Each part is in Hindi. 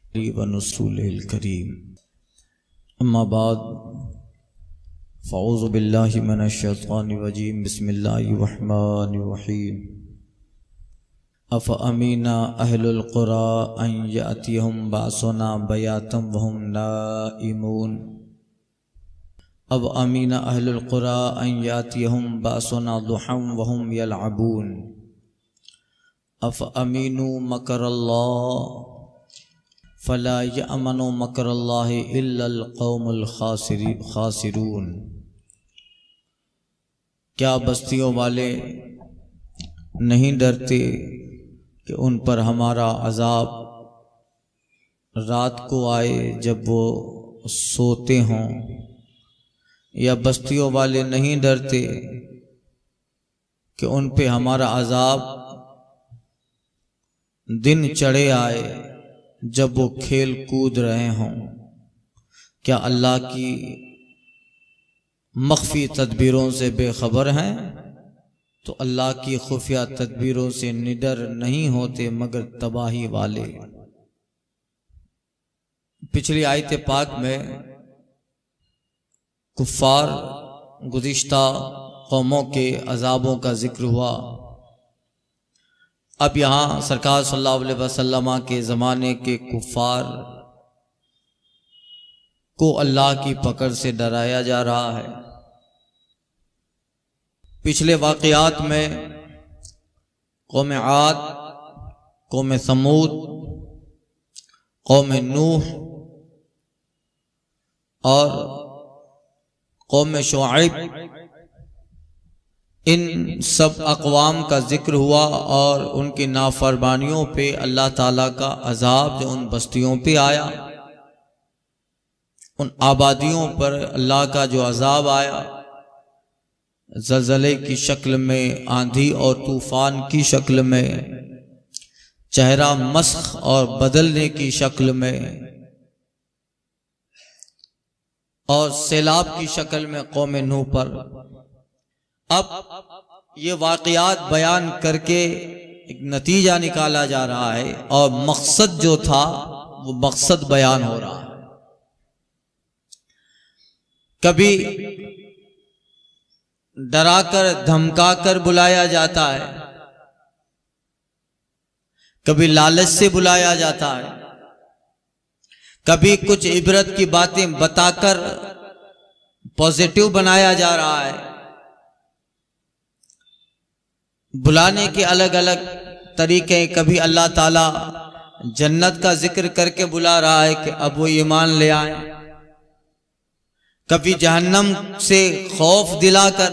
व रसूलिल करीम। अम्मा बाद फ़ऊज़ु बिल्लाहि मिनश शैतानिर रजीम। बिस्मिल्लाहिर रहमानिर रहीम। अफ़ अमीना अहलुल क़ुरा अन यातियहुम बासुना बयातम वहुम नाइमून। अब अमीना अहलुल क़ुरा अन यातियहुम बासुना दुहम वहुम यलअबून। अफ़ अमीनु मकरल्लाह फ़ला यअमनु मकरल्लाहि इल्लल क़ौमुल ख़ासिरून। क्या बस्तियों वाले नहीं डरते कि उन पर हमारा अज़ाब रात को आए जब वो सोते हों, या बस्तियों वाले नहीं डरते कि उन पे हमारा अज़ाब दिन चढ़े आए जब वो खेल कूद रहे हों। क्या अल्लाह की मख्फी तदबीरों से बेखबर हैं? तो अल्लाह की खुफिया तदबीरों से निडर नहीं होते मगर तबाही वाले। पिछली आयत पाक में कुफ्फार गुज़िश्ता कौमों के अज़ाबों का जिक्र हुआ। अब यहाँ सरकार सल्लल्लाहु अलैहि वसल्लम के ज़माने के कुफ्फार को अल्लाह की पकड़ से डराया जा रहा है। पिछले वाक़यात में कौम आद, कौम समूद, कौम नूह और कौम शुआइब, इन सब अक़वाम का जिक्र हुआ और उनकी नाफरमानियों पे अल्लाह ताला का अज़ाब जो उन बस्तियों पे आया, उन आबादियों पर अल्लाह का जो अज़ाब आया, ज़लज़ले की शक्ल में, आंधी और तूफ़ान की शक्ल में, चेहरा मस्ख और बदलने की शक्ल में, और सैलाब की शक्ल में कौम नूह पर। अब ये वाक़यात बयान करके एक नतीजा निकाला जा रहा है और मकसद जो था वो मकसद बयान हो रहा है। कभी डराकर धमकाकर बुलाया जाता है, कभी लालच से बुलाया जाता है, कभी कुछ इबरत की बातें बताकर पॉजिटिव बनाया जा रहा है। बुलाने के अलग अलग तरीके। कभी अल्लाह ताला जन्नत का जिक्र करके बुला रहा है कि अब वो ईमान ले आए, कभी जहन्नम से खौफ दिलाकर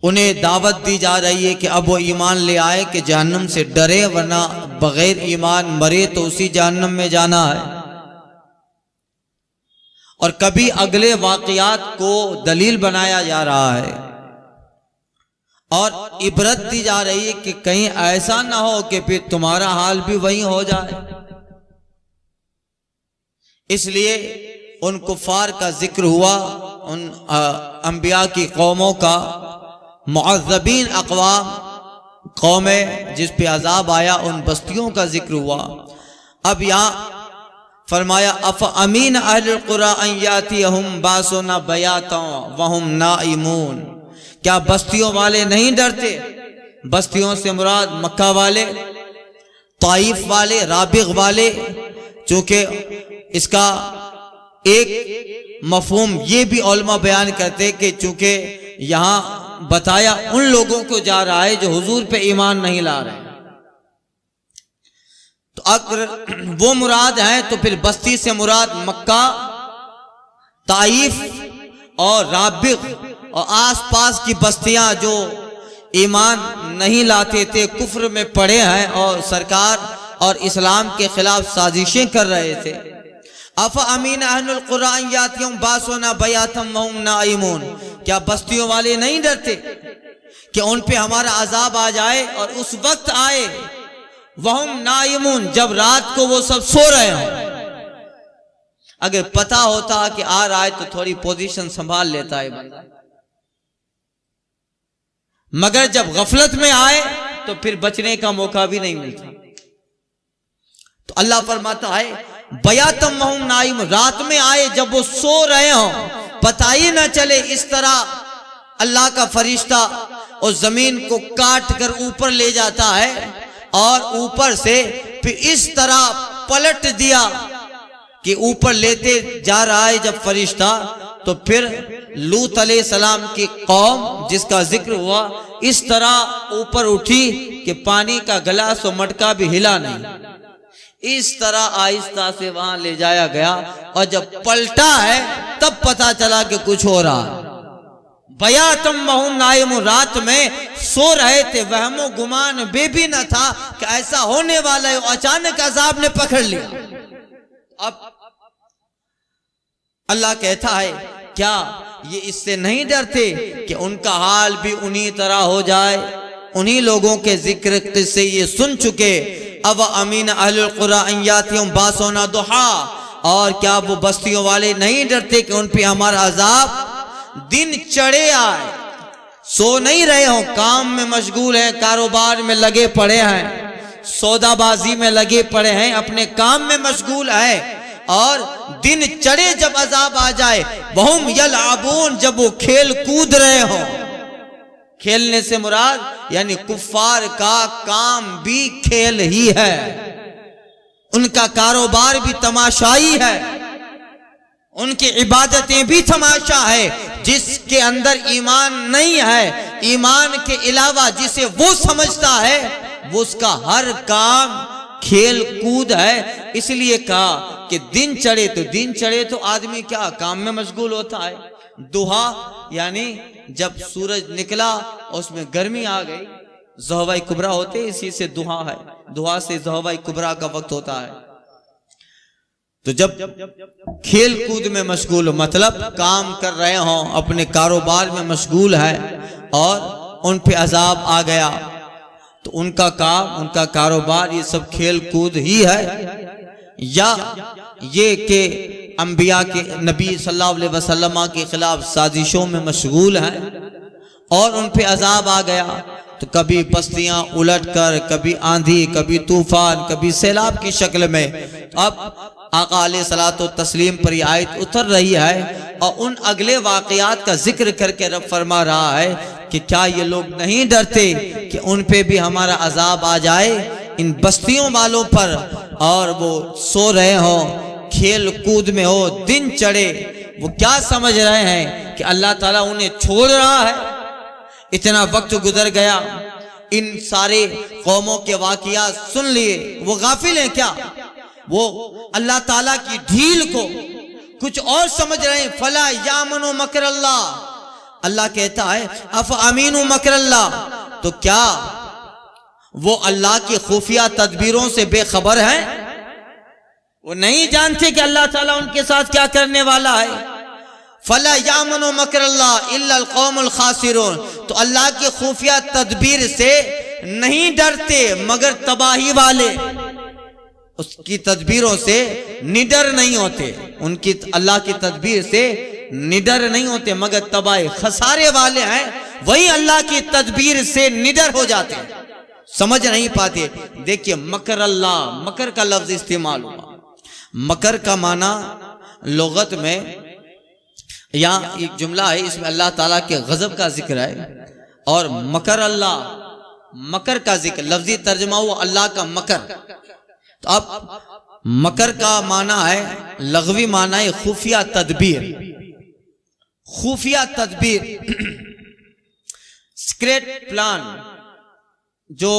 उन्हें दावत दी जा रही है कि अब वो ईमान ले आए कि जहन्नम से डरे, वरना बगैर ईमान मरे तो उसी जहन्नम में जाना है। और कभी अगले वाक़यात को दलील बनाया जा रहा है और इबरत दी जा रही है कि कहीं ऐसा ना हो कि फिर तुम्हारा हाल भी वही हो जाए। इसलिए उन कुफ्फार का जिक्र हुआ, उन अंबिया की कौमों का, मुअज़्ज़बीन अक़वाम कौमें जिस पे अज़ाब आया, उन बस्तियों का जिक्र हुआ। अब यहाँ फरमाया अफ़ अमीन अहलुल क़ुरा अन यातियहुम बासुना बयातन वहुम नाइमून। क्या बस्तियों वाले नहीं डरते? बस्तियों से मुराद मक्का वाले, ताइफ वाले, राबिग वाले। चूंकि इसका एक मफहूम ये भी उलमा बयान करते कि चूंकि यहाँ बताया उन लोगों को जा रहा है जो हुजूर पे ईमान नहीं ला रहे, तो अगर वो मुराद है तो फिर बस्ती से मुराद मक्का, ताइफ और राबिग और आसपास की बस्तियां जो ईमान नहीं लाते थे, कुफ्र में पड़े हैं और सरकार और इस्लाम के खिलाफ साजिशें कर रहे थे। अफ़ अमीन अहलुल क़ुरा अन यातियहुम बासुना बयातम वहुम नाइमून। क्या बस्तियों वाले नहीं डरते कि उन पे हमारा अजाब आ जाए और उस वक्त आए वहुम नाइमून, जब रात को वो सब सो रहे हों। अगर पता होता कि आ रहा है तो थोड़ी पोजीशन संभाल लेता है बंदा, मगर जब गफलत में आए तो फिर बचने का मौका भी नहीं मिलता। तो अल्लाह फरमाता है बयातम वहुम नाइम, रात में आए जब वो सो रहे हो, पता ही ना चले। इस तरह अल्लाह का फरिश्ता और जमीन को काट कर ऊपर ले जाता है और ऊपर से फिर इस तरह पलट दिया कि ऊपर लेते जा रहा है जब फरिश्ता, तो फिर लूत अलैहिस्सलाम की कौम जिसका जिक्र हुआ इस तरह ऊपर उठी कि पानी का गिलास और मटका भी हिला नहीं। इस तरह आहिस्ता से वहां ले जाया गया और जब पलटा है तब पता चला कि कुछ हो रहा है। बयातम वहुम नाइम, रात में सो रहे थे, वहमो गुमान भी न था कि ऐसा होने वाला है। अचानक अजाब ने पकड़ लिया। अब अल्लाह कहता है क्या ये इससे नहीं डरते कि उनका हाल भी उन्हीं तरह हो जाए? उन्हीं लोगों के जिक्र से ये सुन चुके। अब अमीन अहलुल कुरा अन यातियुम बासुना दुहा, और क्या वो बस्तियों वाले नहीं डरते कि उन पे हमारा अजाब दिन चढ़े आए? सो नहीं रहे हो, काम में मशगूल हैं, कारोबार में लगे पड़े हैं, सौदाबाजी में लगे पड़े हैं, अपने काम में मशगूल है, और दिन चढ़े जब अजाब आ जाए, वहुम यलअबून, जब वो खेल कूद रहे हो। खेलने से मुराद यानी कुफ्फार का काम भी खेल ही है, उनका कारोबार भी तमाशाई है, उनकी इबादतें भी तमाशा है। जिसके अंदर ईमान नहीं है, ईमान के अलावा जिसे वो समझता है, वो उसका हर काम खेल कूद है। इसलिए कहा कि दिन चढ़े तो आदमी क्या काम में मशगूल होता है। दुहा यानी जब सूरज निकला और उसमें गर्मी आ गई, ज़हवा कुबरा होते, इसी से दुहा है, दुहा से ज़हवा कुबरा का वक्त होता है। तो जब खेल कूद में मशगूल हो, मतलब काम कर रहे हो, अपने कारोबार में मशगूल है और उन पे अजाब आ गया, तो उनका काम, उनका कारोबार ये सब खेल कूद ही है, या ये कि अंबिया के नबी सल्लल्लाहु अलैहि वसल्लम के खिलाफ साजिशों में मशगूल है और उन पे अजाब आ गया। तो कभी बस्तियां उलट कर, कभी आंधी, कभी तूफान, कभी सैलाब की शक्ल में। अब आका अलैहिस्सलातो तस्लीम पर यह आयत उतर रही है और उन अगले वाक़यात का जिक्र करके रब फरमा रहा है कि क्या ये लोग नहीं डरते कि उन पे भी हमारा अजाब आ जाए, इन बस्तियों वालों पर, और वो सो रहे हो, खेल कूद में हो, दिन चढ़े। वो क्या समझ रहे हैं कि अल्लाह ताला उन्हें छोड़ रहा है? इतना वक्त गुजर गया, इन सारे कौमों के वाक़यात सुन लिए, वो गाफिल हैं क्या? वो अल्लाह ताला की ढील को कुछ और समझ रहे हैं। फला यामनु मकर अल्लाह, अल्लाह कहता है अफ अमीनु मकर अल्लाह, तो क्या वो अल्लाह की खुफिया तदबीरों से बेखबर हैं? वो नहीं जानते कि अल्लाह ताला उनके साथ क्या करने वाला है। फला यामनु मकर अल्लाह इल्लल कौमुल खासिरून, तो अल्लाह की खुफिया तदबीर से नहीं डरते मगर तबाही वाले, उसकी तदबीरों से निडर नहीं होते, उनकी अल्लाह की तदबीर से निडर नहीं होते मगर तबाही खसारे वाले हैं, वही अल्लाह की तदबीर से निडर हो जाते हैं, समझ नहीं पाते। देखिए मकर अल्लाह, मकर का लफ्ज इस्तेमाल हुआ। मकर का माना लुगत में, यहाँ एक जुमला है, इसमें अल्लाह ताला के गजब का जिक्र है, और मकर अल्लाह, मकर का जिक्र, लफ्जी तर्जमा हुआ अल्लाह का मकर। तो अब मकर का माना है, लग़वी माना है खुफिया तदबीर, खुफिया तदबीर, सीक्रेट प्लान, जो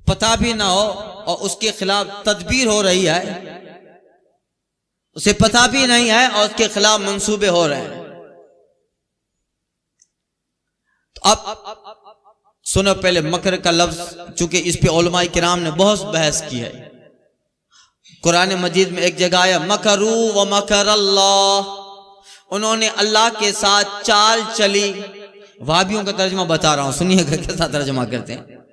पता भी ना हो और उसके खिलाफ तदबीर हो रही है, उसे पता भी नहीं है और उसके खिलाफ मंसूबे हो रहे हैं। तो अब सुनो पहले मकर का लफ्ज, चूंकि इस पे उलमाए किराम ने बहुत बहस की है। कुरान मजीद में एक जगह आया मकरू व मकर अल्लाह, उन्होंने अल्लाह के साथ चाल चली। वाबियों का तर्जमा बता रहा हूं, सुनिएगा कैसा तर्जमा करते हैं।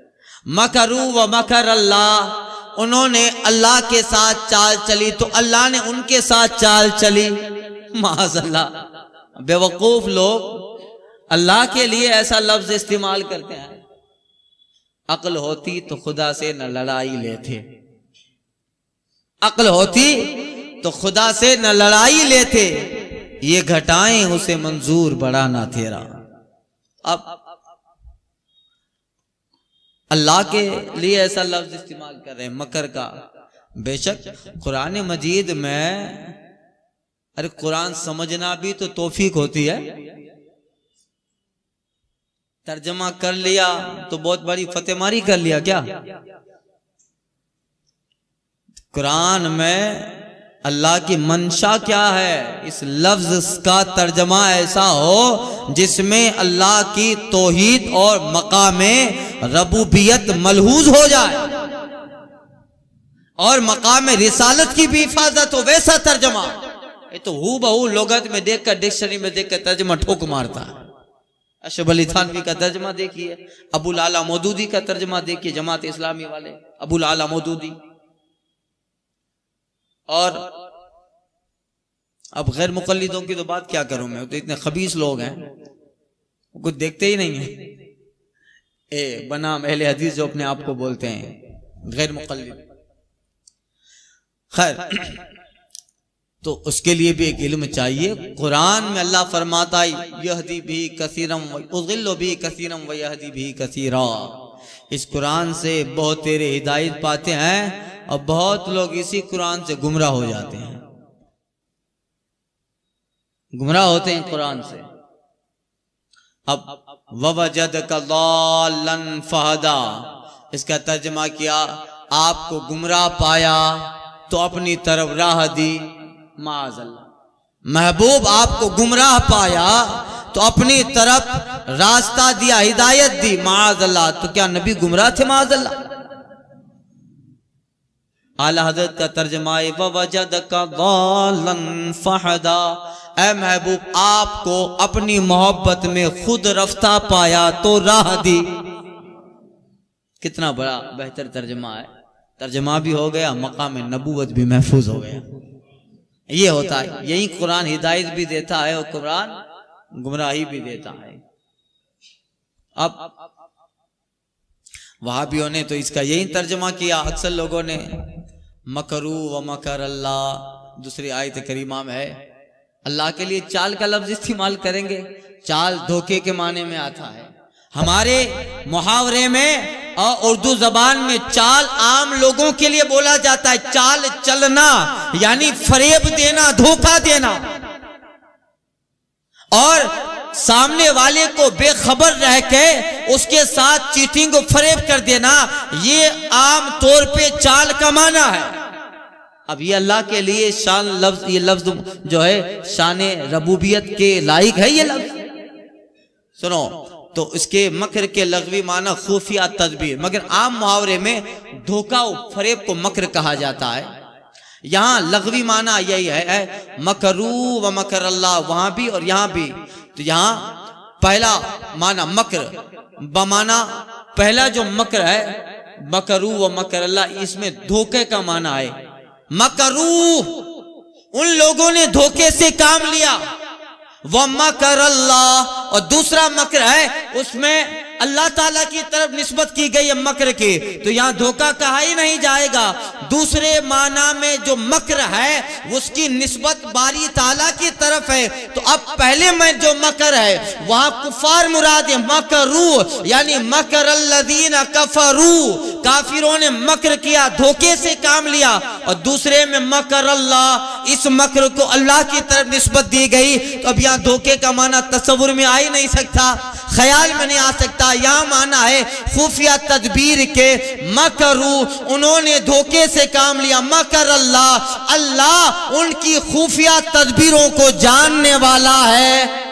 मकरू व मकर अल्लाह, उन्होंने अल्लाह के साथ चाल चली तो अल्लाह ने उनके साथ चाल चली। माज़अल्लाह, बेवकूफ लोग अल्लाह के लिए ऐसा लफ्ज इस्तेमाल करते हैं। अक्ल होती तो खुदा से न लड़ाई लेते, अक्ल होती तो खुदा से न लड़ाई लेते, ये घटाएं उसे मंजूर बड़ा ना तेरा। अब अल्लाह के लिए ऐसा लफ्ज इस्तेमाल कर रहे हैं मकर का। बेशक कुरान मजीद में, अरे कुरान समझना भी तो तौफीक होती है। तर्जमा कर लिया तो बहुत बड़ी फतेहमारी कर लिया क्या? कुरान में अल्लाह की मंशा क्या है? इस लफ्ज का तर्जमा ऐसा हो जिसमें अल्लाह की तौहीद और मकामे रबूबियत मलहूज हो जाए और मकामे रिसालत की भी हिफाजत हो, वैसा तर्जमा। ये तो हू बहू लोगत में देखकर, डिक्शनरी में देखकर तर्जमा ठोक मारता है। अशरफ अली थानवी का तर्जमा देखिए, अबुल आला मौदूदी का तर्जमा देखिए, जमात इस्लामी वाले अबुल आला मौदूदी। और अब गैर मुकल्लिदों की तो बात क्या करूं मैं, तो इतने खबीस लोग हैं, कुछ देखते ही नहीं है। बनाम अहले हदीस जो अपने आप को बोलते हैं गैर मुकल्लिद। खैर, तो उसके लिए भी एक इल्म चाहिए। कुरान में अल्लाह फरमाता है यहदी भी कसीरम उज़िल्लु भी कसीरम व यहदी भी कसीरा। इस कुरान से बहुत तेरे हिदायत पाते हैं और बहुत लोग इसी कुरान से गुमराह हो जाते हैं, गुमराह होते हैं कुरान से। अब ववजदका ज़ाल्लन फहदा, इसका तर्जमा किया आपको गुमराह पाया तो अपनी तरफ राह दी। माअज़ल्लाह, महबूब आपको गुमराह पाया तो अपनी तरफ रास्ता दिया, हिदायत दी। माअज़ल्लाह, तो क्या नबी गुमराह थे? माअज़ल्लाह। आला हज़रत का तर्जमा है ववजदका ज़ाल्लन फहदा, ऐ महबूब आपको अपनी मोहब्बत में खुद रफ्ता पाया तो राह दी। कितना बड़ा बेहतर तर्जमा है। तर्जमा भी हो गया, मकाम नबूवत भी महफूज हो गया। ये होता है, यही कुरान हिदायत भी देता है और कुरान गुमराही भी देता है। अब वहाबियों ने तो इसका यही तर्जमा किया, अक्सर लोगों ने मकरू व मकर अल्लाह, दूसरी आयत करीमा में है अल्लाह के लिए चाल का लफ्ज इस्तेमाल करेंगे। चाल धोखे के माने में आता है। हमारे मुहावरे में और उर्दू जबान में चाल आम लोगों के लिए बोला जाता है। चाल चलना यानी फरेब देना, धोखा देना और सामने वाले को बेखबर रह के उसके साथ चीटिंग और फरेब कर देना, ये आम तौर पे चाल का माना है। अब ये अल्लाह के लिए शान लफ्ज, ये लफ्ज जो है शान रबूबियत के लायक है। ये लफ्ज सुनो, तो इसके मकर के लग़वी माना खुफिया तदबीर, मगर आम मुहावरे में धोखा और फरेब को मकर कहा जाता है। यहाँ लग़वी माना यही है, मकरू व मकर अल्लाह, वहां भी और यहाँ भी। तो यहाँ पहला माना मकर बमाना, पहला जो मकर है मकरू व मकर अल्लाह, इसमें धोखे का माना है। मकरू, उन लोगों ने धोखे से काम लिया। वह मकर अल्लाह, और दूसरा मकर है उसमें अल्लाह ताला की तरफ निस्बत की गई है मकर की, तो यहाँ धोखा कहा ही नहीं जाएगा। दूसरे माना में जो मकर है उसकी निस्बत बारी ताला की तरफ है। तो अब पहले में जो मकर है वहां कुफार मुराद है, मकरू यानी मकर अल्लज़ीना कफरू, काफिरों ने मकर किया, धोखे से काम लिया। और दूसरे में मकर अल्लाह, इस मकर को अल्लाह की तरफ निस्बत दी गई। तो अब यहाँ धोखे का माना तस्वुर में आ ही नहीं सकता, ख्याल में नहीं आ सकता। यहाँ माना है खुफिया तदबीर के, मकरू उन्होंने धोखे से काम लिया। मकर अल्लाह, अल्लाह उनकी खुफिया तदबीरों को जानने वाला है।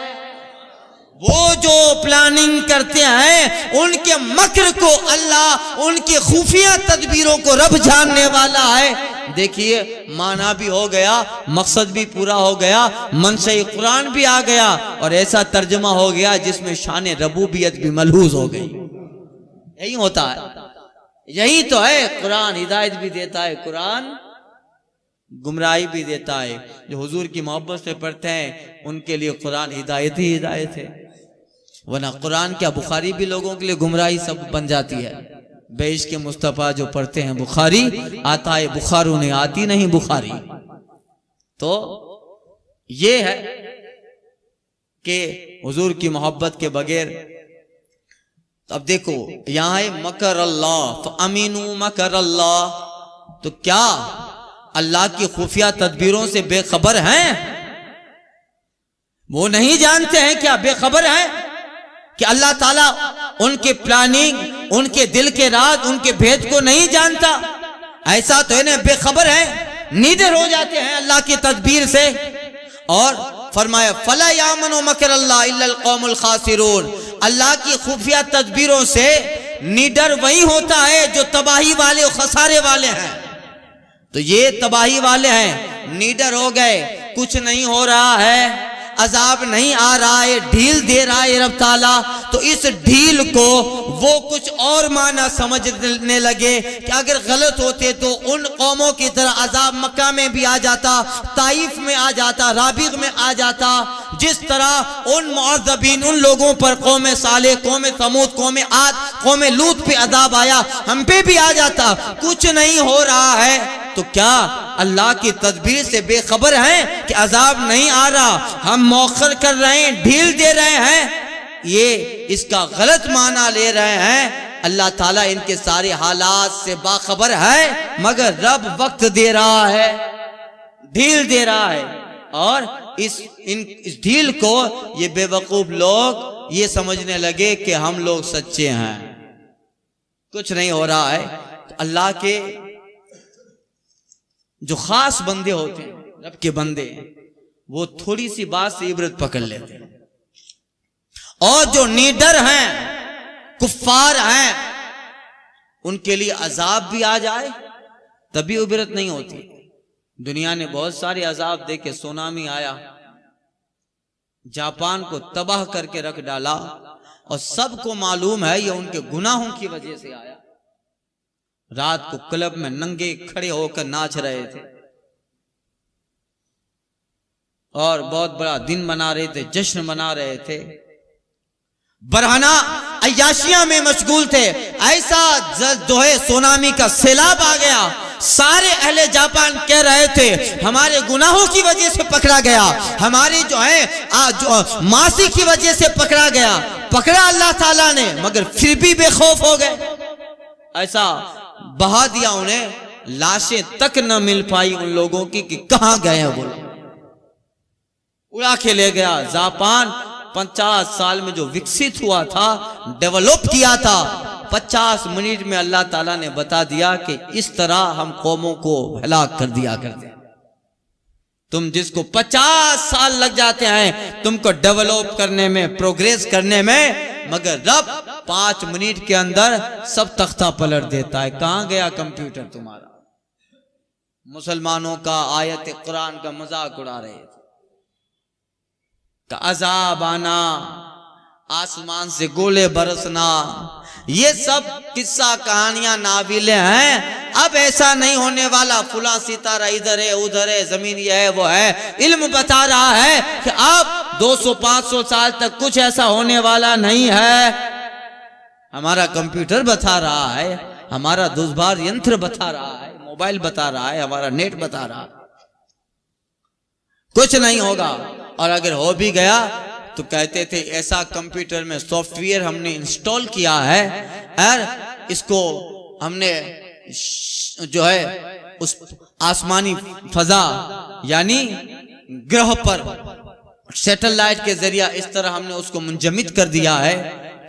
वो जो प्लानिंग करते हैं उनके मकर को अल्लाह, उनकी खुफिया तदबीरों को रब जानने वाला है। देखिए माना भी हो गया, मकसद भी पूरा हो गया, मनशा कुरान भी आ गया और ऐसा तर्जमा हो गया जिसमें शान रबूबियत भी मलहूज हो गई। यही होता है, यही तो है। कुरान हिदायत भी देता है, कुरान गुमराही भी देता है। जो हुजूर की मोहब्बत से पढ़ते हैं उनके लिए कुरान हिदायत ही हिदायत है, वरना कुरान क्या बुखारी भी लोगों के लिए गुमराही सब बन जाती है। बेइश्क के मुस्तफ़ा जो पढ़ते हैं बुखारी, आता है बुखारू ने आती नहीं बुखारी। तो ये है कि हुजूर की मोहब्बत के बगैर। अब देखो यहां है मकर अल्लाह, अमीनू मकर अल्लाह, तो क्या अल्लाह की खुफिया तदबीरों से बेखबर हैं? वो नहीं जानते हैं क्या? बेखबर हैं कि अल्लाह ताला उनके प्लानिंग, उनके दिल के राज, उनके भेद को नहीं जानता? ऐसा तो है ना, बेखबर है, नीडर हो जाते हैं अल्लाह की तदबीर से। और फरमाया फला यामनु मकर अल्लाह इल्लल कौमुल खासिरून, अल्लाह की खुफिया तदबीरों से नीडर वही होता है जो तबाही वाले, खसारे वाले हैं। तो ये तबाही वाले हैं, नीडर हो गए, कुछ नहीं हो रहा है, अजाब नहीं आ रहा है, ढील दे रहा है रब ताला। तो इस ढील को वो कुछ और माना समझने लगे कि अगर गलत होते तो उन कौमों की तरह अजाब मक्का में भी आ जाता, ताइफ में आ जाता, राबिग में आ जाता। जिस तरह उन मुअज़्ज़बीन, उन लोगों पर कौम सालेह, कौम समूद, कौम आद, कौम लूत पे अजाब आया, हम पे भी आ जाता। कुछ नहीं हो रहा है, तो क्या अल्लाह की तदबीर से बेखबर हैं कि अजाब नहीं आ रहा, हम मौखर कर रहे हैं, ढील दे रहे हैं? ये इसका गलत माना ले रहे हैं। अल्लाह ताला इनके सारे हालात से बाखबर है, मगर रब वक्त दे रहा है, ढील दे रहा है। और इस ढील को ये बेवकूफ लोग ये समझने लगे कि हम लोग सच्चे हैं, कुछ नहीं हो रहा है। तो अल्लाह के जो खास बंदे होते हैं, रब के बंदे, वो थोड़ी सी बात से इबरत पकड़ लेते हैं। और जो नीडर हैं, कुफ्फार हैं, उनके लिए अजाब भी आ जाए तभी इबरत नहीं होती। दुनिया ने बहुत सारे अजाब देखे, सुनामी आया, जापान को तबाह करके रख डाला, और सबको मालूम है ये उनके गुनाहों की वजह से आया। रात को क्लब में नंगे खड़े होकर नाच रहे थे और बहुत बड़ा दिन मना रहे थे, जश्न मना रहे थे, बरहना अय्याशियां में मशगूल थे। ऐसा जो है सुनामी का सैलाब आ गया, सारे अहले जापान कह रहे थे हमारे गुनाहों की वजह से पकड़ा गया, हमारी जो है मासी की वजह से पकड़ा गया। पकड़ा अल्लाह ताला ने, मगर फिर भी बेखौफ हो गए, ऐसा बहा दिया उन्हें, लाशें तक न मिल पाई उन लोगों की कि कहां गए वो, उड़ा के ले गया। जापान 50 साल में जो विकसित हुआ था, डेवलप किया था, 50 मिनट में अल्लाह ताला ने बता दिया कि इस तरह हम कौमों को हलाक कर दिया करते हैं। तुम जिसको 50 साल लग जाते हैं तुमको डेवलप करने में, प्रोग्रेस करने में, मगर रब 5 मिनट के अंदर सब तख्ता पलट देता है। कहां गया कंप्यूटर तुम्हारा? मुसलमानों का आयत कुरान का मजाक उड़ा रहे थे, का अजाब आना, आसमान से गोले बरसना, ये सब किस्सा कहानियां नाविले हैं। अब ऐसा नहीं होने वाला, फुला सितारा इधर है उधर है, जमीन ये है वो है। इल्म बता रहा है कि अब 200-500 साल तक कुछ ऐसा होने वाला नहीं है। हमारा कंप्यूटर बता रहा है, हमारा दुष्भार यंत्र बता रहा है, मोबाइल बता रहा है, हमारा नेट बता रहा है, कुछ नहीं होगा। और अगर हो भी गया तो कहते थे ऐसा कंप्यूटर में सॉफ्टवेयर हमने इंस्टॉल किया है और इसको हमने जो है उस आसमानी फजा यानी ग्रह पर सैटेलाइट के जरिया इस तरह हमने उसको मुंजमिद कर दिया है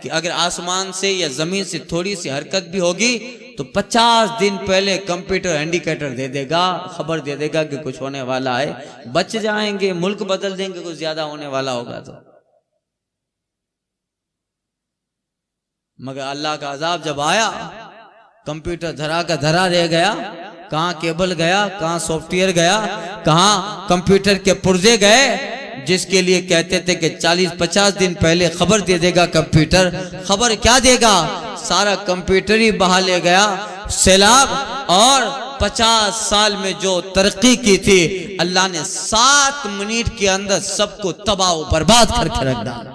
कि अगर आसमान से या जमीन से थोड़ी सी हरकत भी होगी तो 50 दिन पहले कंप्यूटर इंडिकेटर दे देगा, खबर दे देगा कि कुछ होने वाला है। बच जाएंगे, मुल्क बदल देंगे कुछ ज्यादा होने वाला होगा तो। मगर अल्लाह का अजाब जब आया, कंप्यूटर धरा का धरा रह गया, कहां केबल गया, कहां सॉफ्टवेयर गया, कहां कंप्यूटर के पुर्जे गए, जिसके लिए कहते थे कि 40-50 दिन पहले खबर दे देगा कंप्यूटर। खबर क्या देगा? सारा कंप्यूटर ही बहा ले गया सैलाब। और 50 साल में जो तरक्की की थी अल्लाह ने 7 मिनट के अंदर सबको तबाह बर्बाद करके रख डाला।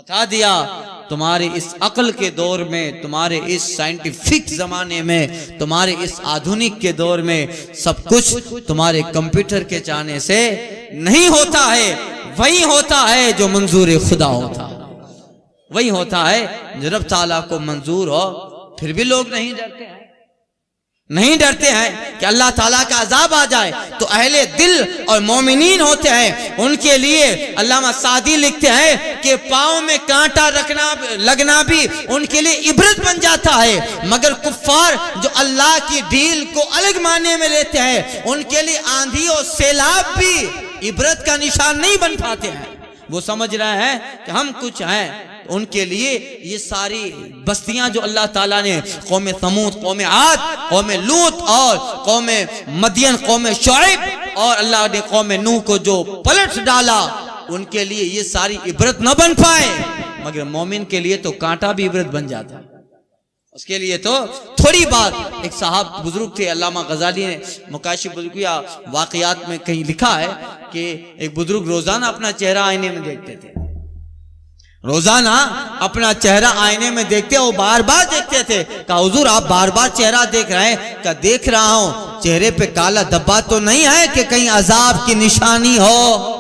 बता दिया तुम्हारे इस अक्ल के दौर में, तुम्हारे इस साइंटिफिक जमाने में, तुम्हारे इस आधुनिक के दौर में सब कुछ तुम्हारे कंप्यूटर के चाहने से नहीं होता है। वही होता है जो मंजूर खुदा होता है, वही होता है जो रब ताला को मंजूर हो। फिर भी लोग नहीं डरते हैं, नहीं डरते हैं कि अल्लाह ताला का अजाब आ जाए। तो अहले दिल और मोमिनीन होते हैं, उनके लिए अल्लामा सादी लिखते हैं कि पाँव में कांटा लगना भी उनके लिए इबरत बन जाता है। मगर कुफ्फार जो अल्लाह की डील को अलग मायने में लेते हैं, उनके लिए आंधी और सैलाब भी इबरत का निशान नहीं बन पाते हैं। वो समझ रहे हैं कि हम कुछ हैं। उनके लिए ये सारी बस्तियां जो अल्लाह ताला ने कौम समूद, कौम आद, कौम लूत और कौम मदियन, कौम शुएब और अल्लाह ने कौम नूह को जो पलट डाला, उनके लिए ये सारी इबरत न बन पाए। मगर मोमिन के लिए तो कांटा भी इबरत बन जाता है। उसके लिए तो थोड़ी बात। एक साहब बुजुर्ग थे, अल्लामा गजाली ने मुकाशिफ बुजुर्गिया वाकयात में कहीं लिखा है कि एक बुजुर्ग रोजाना अपना चेहरा आईने में देखते थे, रोजाना अपना चेहरा आईने में देखते, वो बार बार देखते थे। कहा हुजूर आप बार बार चेहरा देख रहे हैं? क्या देख रहा हूं, चेहरे पे काला धब्बा तो नहीं है कि कहीं अजाब की निशानी हो?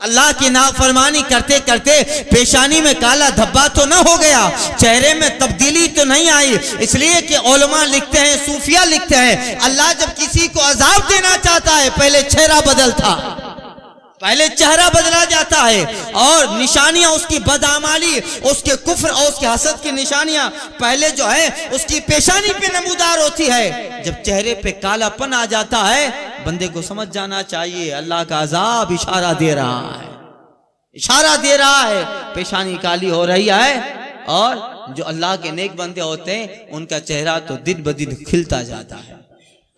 अल्लाह की नाफरमानी करते करते पेशानी में काला धब्बा तो न हो गया, चेहरे में तब्दीली तो नहीं आई? इसलिए कि उलमा लिखते हैं, सूफिया लिखते हैं, अल्लाह जब किसी को अजाब देना चाहता है पहले चेहरा बदलता, पहले चेहरा बदला जाता है और निशानियां उसकी बदआमाली, उसके कुफ्र और उसके हसद की निशानियां पहले जो है उसकी पेशानी पे नमूदार होती है। जब चेहरे पे कालापन आ जाता है, बंदे को समझ जाना चाहिए अल्लाह का अजाब इशारा दे रहा है, इशारा दे रहा है, पेशानी काली हो रही है। और जो अल्लाह के नेक बंदे होते हैं उनका चेहरा तो दिन ब दिन खिलता जाता है।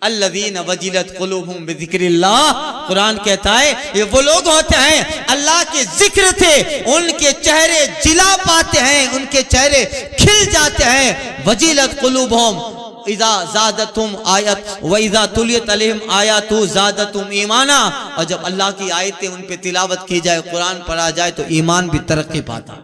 अल्लज़ीन वजिलत कुलूबुहुम बिज़िक्रिल्लाह, कुरान कहता है ये वो लोग होते हैं अल्लाह के जिक्र थे उनके चेहरे जिला पाते हैं, उनके चेहरे खिल जाते हैं। वजिलत कुलूबुहुम इज़ा ज़ादतहुम आयत व इज़ा तुलियत अलैहिम आयातु ज़ादतहुम ईमाना, और जब अल्लाह की आयतें उन पे तिलावत की जाए, कुरान पढ़ा जाए तो ईमान भी तरक्की पाता।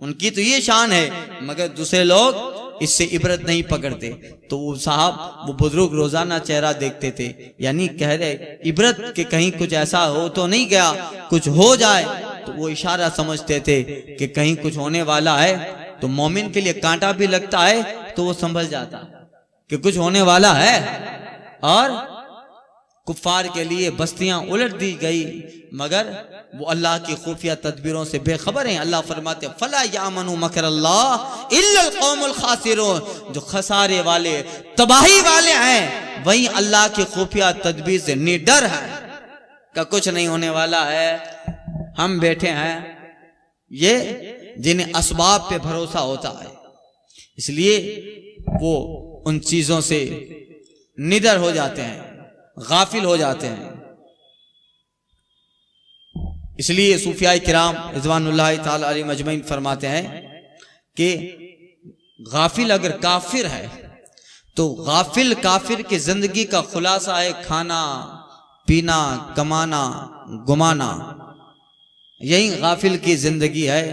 उनकी तो ये शान है, मगर दूसरे लोग इससे इबरत नहीं पकड़ते। तो वो साहब, वो बुजुर्ग रोजाना चेहरा देखते थे, यानी कह रहे इबरत के कहीं कुछ ऐसा हो तो नहीं गया, कुछ हो जाए तो वो इशारा समझते थे कि कहीं कुछ होने वाला है। तो मोमिन के लिए कांटा भी लगता है तो वो समझ जाता कि कुछ होने वाला है। और कुफ्फार के लिए बस्तियां उलट दी गई, मगर वो अल्लाह की खुफिया तदबीरों से बेखबर हैं। अल्लाह फरमाते फला यामनु मकरल्लाह इल्लल कौमुल खासिरून, जो खसारे वाले, तबाही वाले हैं वही अल्लाह की खुफिया तदबीर से निडर है का कुछ नहीं होने वाला है। हम बैठे हैं ये जिन्हें असबाब पे भरोसा होता है, इसलिए वो उन चीजों से निडर हो जाते हैं, गाफिल हो जाते हैं। इसलिए सूफिया किराम रिज़वानुल्लाह ताला अलैहिम अजमईन फरमाते हैं कि गाफिल अगर काफिर है तो गाफिल काफिर की जिंदगी का खुलासा है खाना पीना, कमाना, घुमाना, यही गाफिल की जिंदगी है।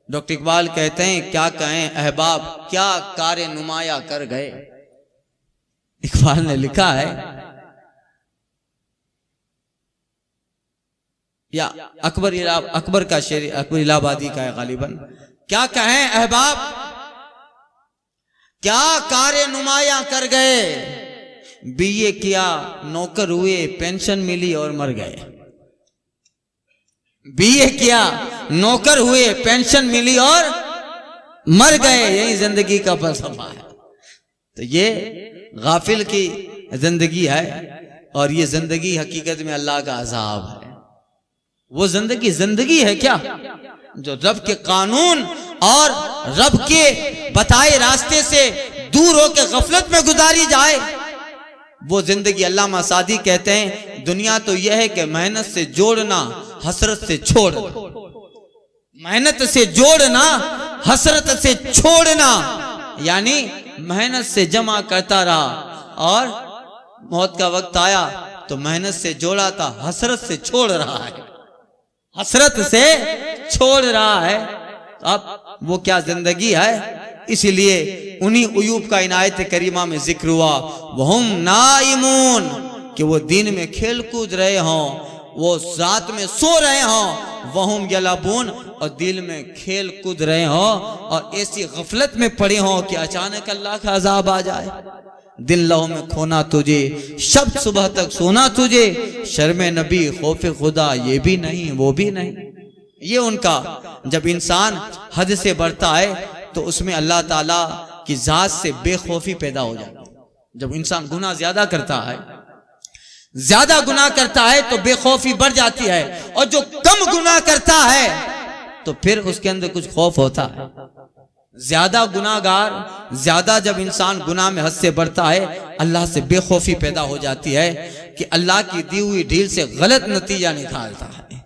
डॉक्टर इकबाल कहते हैं क्या कहें अहबाब क्या कारे नुमाया कर गए। इकबाल ने लिखा है, या अकबर का शेर, अकबर इलाहाबादी का है गालिबन, क्या कहें अहबाब क्या कारे नुमाया कर गए, बीए किया नौकर हुए पेंशन मिली और मर गए। बीए किया नौकर हुए पेंशन मिली और मर गए, यही जिंदगी का फलसफा है। तो ये गाफिल की जिंदगी है और ये जिंदगी हकीकत में अल्लाह का अजाब है। वो जिंदगी है क्या जो रब के कानून और रब के बताए रास्ते से दूर होकर गफलत में गुजारी जाए, वो जिंदगी। अल्लामा सादी कहते हैं दुनिया तो यह है कि मेहनत से जोड़ना हसरत से छोड़ना, मेहनत से जोड़ना हसरत से छोड़ना, यानी मेहनत से जमा करता रहा और मौत का वक्त आया तो मेहनत से जोड़ा था, हसरत से छोड़ रहा है, हसरत से छोड़ रहा है। अब वो क्या जिंदगी है। इसीलिए उन्हीं अय्यूब का इनायत करीमा में जिक्र हुआ, वहुम नाइमून, कि वो दिन में खेल कूद रहे हों, वो रात में सो रहे हों, वहुम यलाबून, और दिल में खेल कूद रहे हों और ऐसी गफलत में पड़े हों कि अचानक अल्लाह का अजाब आ जाए। दिन लहू में खोना तुझे, शब्द सुबह तक सोना तुझे, शर्म नबी खौफ खुदा ये भी नहीं वो भी नहीं। ये उनका, जब इंसान हद से बढ़ता है तो उसमें अल्लाह ताला की जात से बेखौफी पैदा हो जाती है। जब इंसान गुनाह ज्यादा करता है, ज्यादा गुनाह करता है तो बेखौफी बढ़ जाती है, और जो कम गुनाह करता है तो फिर उसके अंदर कुछ खौफ होता है। ज्यादा गुनाहगार, ज्यादा जब इंसान गुनाह में हद से बढ़ता है, अल्लाह से बेखौफी पैदा हो जाती है कि अल्लाह की दी हुई ढील से गलत नतीजा निकालता है,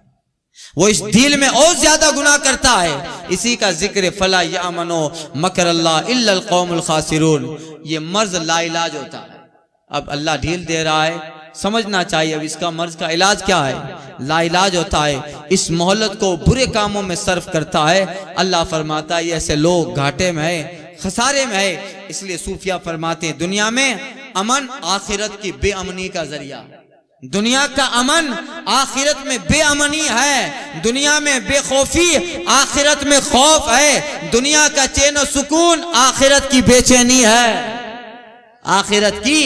वो इस ढील में और ज्यादा गुनाह करता है। इसी का जिक्र फला यामनो मकर अल्लाह इल्लल कौमुल खासिरून, ये मर्ज लाइलाज होता है। अब अल्लाह ढील दे रहा है, समझना चाहिए अब इसका मर्ज का इलाज क्या है, लाइलाज होता है। इस मोहल्लत को बुरे कामों में सर्फ करता है। अल्लाह फरमाता है ऐसे लोग घाटे में है, खसारे में है। इसलिए सूफिया फरमाते हैं दुनिया में अमन आखिरत की बेअमनी का जरिया, दुनिया का अमन आखिरत में बेअमनी है, दुनिया में बेखौफी आखिरत में खौफ है, दुनिया का चैन और सुकून आखिरत की बेचैनी है, आखिरत की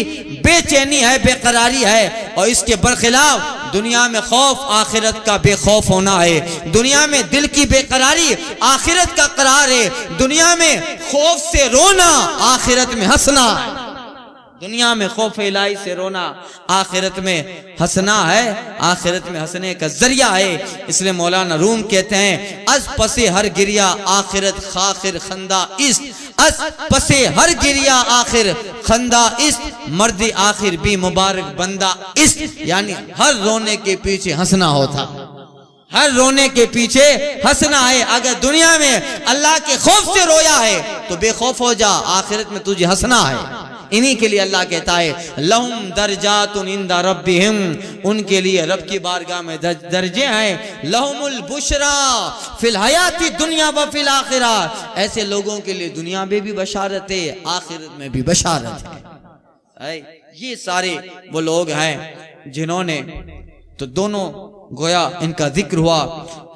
बेचैनी है, बेकरारी है। और इसके बरखिलाफ दुनिया में खौफ आखिरत का बेखौफ होना है, दुनिया में दिल की बेकरारी आखिरत का करार है, दुनिया में खौफ से रोना आखिरत में हंसना है, दुनिया में खौफ इलाही से रोना आखिरत में हंसना है, आखिरत में हंसने का जरिया है। इसलिए मौलाना रूम कहते हैं अज पसे हर गिरिया आखिरत खाखिर खंदा इस, अज पसे हर गिरिया आखिर खंदा इस, मर्दी आखिर भी मुबारक बंदा इस, यानी हर रोने के पीछे हंसना होता, हर रोने के पीछे हंसना है। अगर दुनिया में अल्लाह के खौफ से रोया है तो बेखौफ हो जा, आखिरत में तुझे हंसना है। इन्हीं के लिए अल्लाह कहता है लहुम दर्जातुन इंदा रब्बिहिम, उनके लिए रब की बारगाह में दर्जे हैं। लहुमुल बुशरा फिल हयाती दुनिया व फिल आखिरा, ऐसे लोगों के लिए दुनिया में भी बशारत है, आखिरत में भी बशारत है। ये सारे वो लोग हैं जिन्होंने, तो दोनों गोया इनका जिक्र हुआ।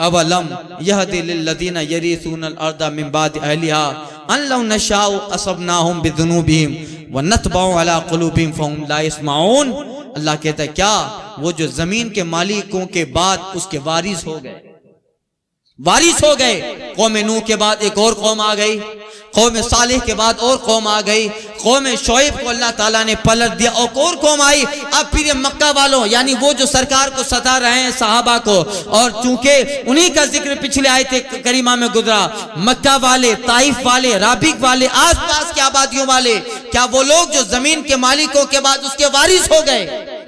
अवलम यहदी लिल्लज़ीना यरीसूनल अर्दा मिन बादि अहलिहा अन लौ नशाउ असबनाहुम बिजुनूबिहिम व नतबउ अला कुलूबिहिम फहुम ला यस्माऊन। अल्लाह कहता है क्या वो जो जमीन के मालिकों के बाद उसके वारिस हो गए, वारिस हो गए। कौम नूह के बाद एक और कौम आ गई, कौम सालिह के बाद और कौम आ गई, कौम शोएब को अल्लाह ताला ने पलट दिया और कौम आई। अब फिर मक्का वालों यानी वो जो सरकार को सता रहे हैं सहाबा को, और चूंकि उन्हीं का जिक्र पिछले आयत करीमा में गुजरा, मक्का वाले, ताइफ वाले, राबिक वाले, आसपास की आबादियों वाले, क्या वो लोग जो जमीन के मालिकों के बाद उसके वारिस हो गए,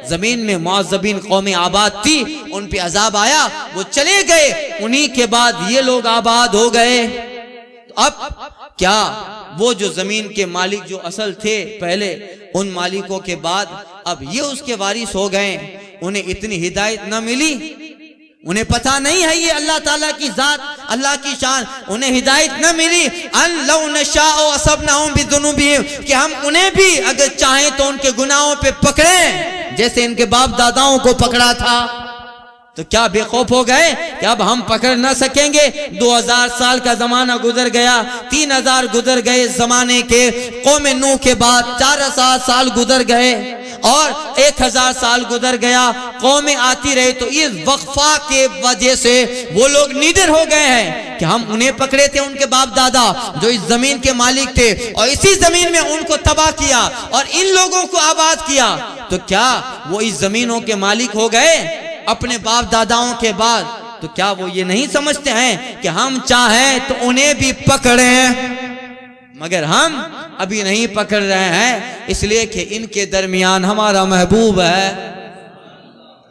जमीन में मुअज़्ज़बीन कौमें आबाद थी, उन पे अजाब आया, वो चले गए, उन्हीं के बाद ये लोग आबाद हो गए। अब क्या वो जो जमीन के मालिक जो असल थे पहले, उन मालिकों के बाद अब ये उसके वारिस हो गए, उन्हें इतनी हिदायत न मिली, उन्हें पता नहीं है ये अल्लाह ताला की जात, अल्लाह की शान, उन्हें हिदायत न मिली। अन लौ नशाउ असबनाहुम बिजुनूबिहिम, कि हम उन्हें भी अगर चाहें तो उनके गुनाहों पे पकड़ें जैसे इनके बाप दादाओं को पकड़ा था। तो क्या बेखौफ हो गए कि अब हम पकड़ ना सकेंगे? 2000 साल का जमाना गुजर गया, 3000 गुजर गए जमाने के, कौम नूह के बाद 4000 साल गुजर गए और 1000 साल गुजर गया, कौमें आती रही। तो इस वक्फा के वजह से वो लोग निडर हो गए हैं कि हम उन्हें पकड़े थे, उनके बाप दादा जो इस जमीन के मालिक थे, और इसी जमीन में उनको तबाह किया और इन लोगों को आबाद किया। तो क्या वो इस जमीनों के मालिक हो गए अपने बाप दादाओं के बाद? तो क्या वो ये नहीं समझते हैं कि हम चाहें तो उन्हें भी पकड़ें, मगर हम अभी नहीं पकड़ रहे हैं, इसलिए कि इनके दरमियान हमारा महबूब है,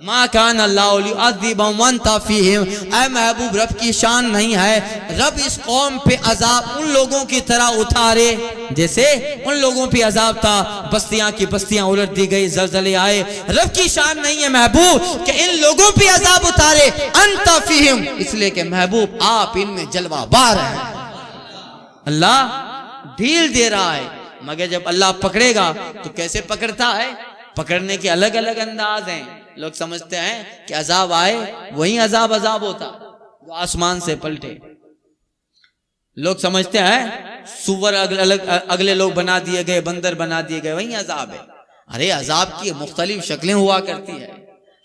मा कान अल्लाहु लियुअज़्ज़िबहुम व अंता फ़ीहिम, ऐ महबूब रब की शान नहीं है रब इस कौम पे अजाब उन लोगों की तरह उतारे जैसे उन लोगों पे अजाब था, बस्तियां की बस्तियां उलट दी गई, ज़लज़ले आए। रब की शान नहीं है महबूब कि इन लोगों पे अजाब उतारे, अंता फ़ीहिम, इसलिए कि महबूब आप इनमें जलवाबार हैं। अल्लाह ढील दे रहा है, मगर जब अल्लाह पकड़ेगा तो कैसे पकड़ता है, पकड़ने के अलग अलग अंदाज हैं। लोग समझते हैं कि अजाब आए वही अजाब होता जो आसमान से पलटे। लोग समझते हैं सुअर अगले लोग बना दिए गए, बंदर बना दिए गए, वही अजाब है। अरे अजाब की मुख्तलिफ शक्लें हुआ करती है,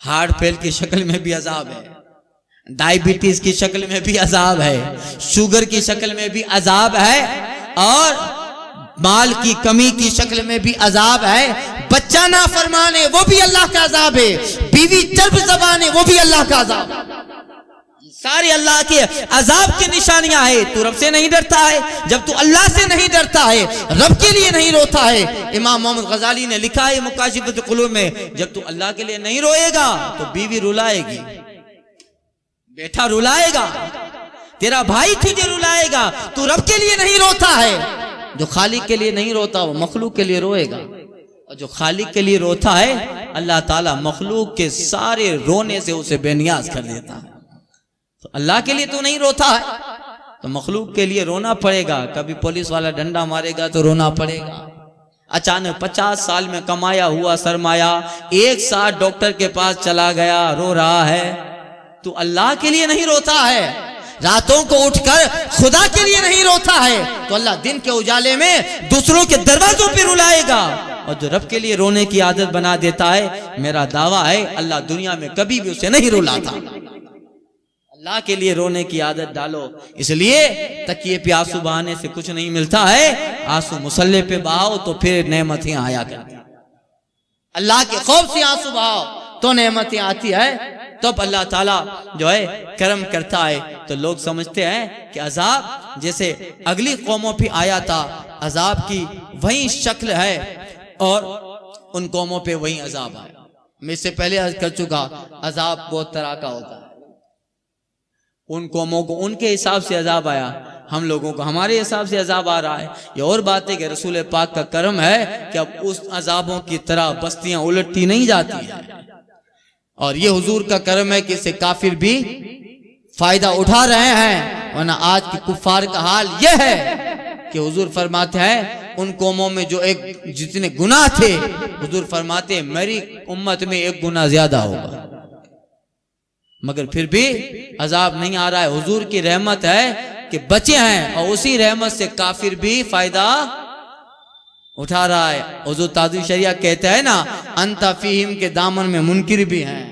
हार्ट फेल की शक्ल में भी अजाब है, डायबिटीज की शक्ल में भी अजाब है, शुगर की शक्ल में भी अजाब है, और माल की कमी की शक्ल में भी अजाब है, बच्चा ना फरमाने वो भी अल्लाह का अजाब है, बीवी चर्ब ज़बाने वो भी अल्लाह का अजाब है। सारी अल्लाह के अजाब की निशानियां है। तू रब से नहीं डरता है, जब तू अल्लाह से नहीं डरता है, रब के लिए नहीं रोता है। इमाम मोहम्मद गजाली ने लिखा है मुकाशिफतुल कुलूब में, जब तू अल्लाह के लिए नहीं रोएगा तो बीवी रुलाएगी, बेटा रुलाएगा, तेरा भाई तुझे रुलाएगा। तू रब के लिए नहीं रोता है, जो खालिक के लिए नहीं रोता वो मखलूक के लिए रोएगा, और जो खालिक के लिए रोता है अल्लाह ताला मखलूक के सारे रोने से उसे बेनियाज कर देता है। तो अल्लाह के लिए तो नहीं रोता है तो मखलूक के लिए रोना पड़ेगा। कभी पुलिस वाला डंडा मारेगा तो रोना पड़ेगा। अचानक 50 साल में कमाया हुआ सरमाया एक साथ डॉक्टर के पास चला गया, रो रहा है। तो अल्लाह के लिए नहीं रोता है, रातों को उठकर खुदा के लिए नहीं रोता है, तो अल्लाह दिन के उजाले में दूसरों के दरवाजों पे रुलाएगा। और जो रब के लिए रोने की आदत बना देता है, मेरा दावा है अल्लाह दुनिया में कभी भी उसे नहीं रुलाता। अल्लाह के लिए रोने की आदत डालो। इसलिए तकिए पे आंसू बहाने से कुछ नहीं मिलता है, आंसू मुसल्ले पे बहाओ तो फिर नेमतें आया करती। अल्लाह के खौफ से आंसू बहाओ तो नेमतें आती है, तब अल्लाह ताला जो है करम करता है। तो लोग समझते हैं कि अजाब जैसे अगली कौमों पे आया था, अजाब की वही शक्ल है और उन कौमों पे वही अजाब आया। मैं इससे पहले अर्ज कर चुका, अजाब बहुत तरह का होता है। उन कौमों को उनके हिसाब से अजाब आया, हम लोगों को हमारे हिसाब से अजाब आ रहा है। ये और बात है कि रसूल पाक का करम है कि अब उस अजाबों की तरह बस्तियां उलटती नहीं जाती है, और ये हुजूर का करम है कि इससे काफिर भी फायदा उठा रहे हैं। वरना आज की कुफार का हाल यह है कि हुजूर फरमाते हैं उन कौमों में जो एक जितने गुनाह थे, हुजूर फरमाते हैं मेरी उम्मत में एक गुना ज्यादा होगा, मगर फिर भी अजाब नहीं आ रहा है। हुजूर की रहमत है कि बचे हैं, और उसी रहमत से काफिर भी फायदा उठा रहा है। हुजूर ताज़ी शरिया कहते हैं ना, अंता फीहिम के दामन में मुनकिर भी हैं।